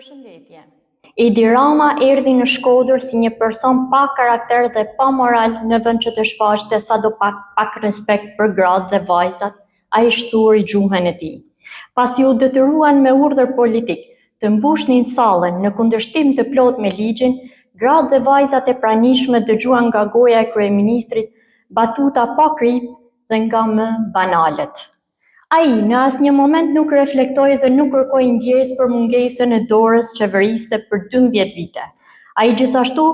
Përshëndetje. Edi Rama erdhi në Shkodër si një person pa karakter dhe pa moral në vend që të shfaqte sado pak respekt për gratë dhe vajzat, ai shturri gjuhën e tij. Pasi u detyruan me urdhër politik të mbushnin sallën në kundërshtim të plot me ligjin, gratë dhe vajzat e pranishme dëgjuan nga goja e kryeministrit batuta pa krip dhe nga më banalet. Ai në asnjë moment nuk reflektoi dhe nuk kërkoi ndjesë për mungesën e dorës qeverisë për 12 vite. Ai gjithashtu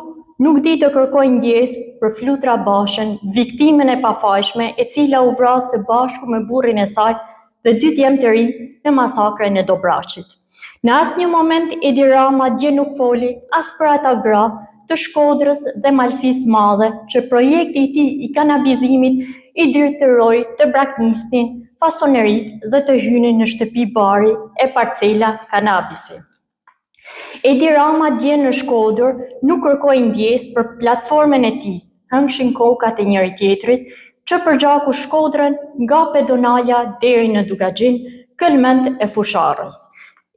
nuk di të kërkojë ndjesë për Flutra Bashën, viktimën e pafajshme e cila u vrasë së bashku me burrin e saj dhe 2 djemë të ri në masakrën e Dobraçit. Në asnjë moment Edi Rama dje nuk foli as për ata gra të Shkodrës dhe malësisë madhe që projekti i tij i kanabizimit i detyroi të braknisnin fasonerit dhe të hynin në shtëpi bari e parcela kanabisi. Edi Rama dje në Shkodër nuk kërkoi ndjesë për platformën e tij, hëngshin kokat e njëri tjetrit, që përgjaku Shkodrën nga Pedonaja deri në Dugaxhin, Këlmend e Fusharrës.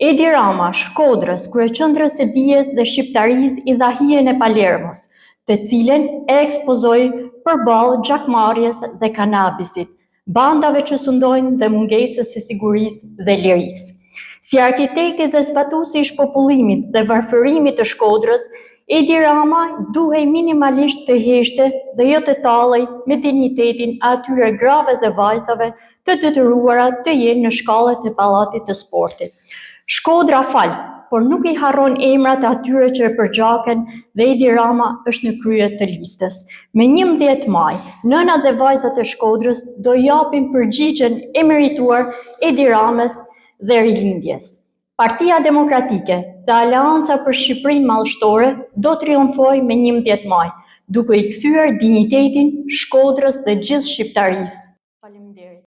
Edi Rama, Shkodrës, kryeqendrës së dijes dhe shqiptarisë i dha hijen e Palermos, të cilën e ekspozoi përballë gjakmarrjes dhe kanabisit, bandave që sundojnë dhe mungesës së sigurisë dhe lirisë. Si arkitekti dhe zbatuesi i shpopullimit dhe varfërimit të Shkodrës, Edi Rama duhej minimalisht të heshte dhe jo të tallej me dinjitetin e atyre grave dhe vajzave të detyruara të jenë në shkallët e pallatit të sportit. Shkodra fal, por nuk i harron emrat e atyre që e përgjaken dhe Edi Rama është në krye të listës. Me 11 maj, nënat dhe vajzat e Shkodrës do japin përgjigjen e merituar Edi Ramës dhe rilindjes. Partia Demokratike dhe Aleanca për Shqipërinë Mallshtore do triumfojë me 11 maj, duke i kthyer dinjitetin Shkodrës dhe gjithë shqiptarisë.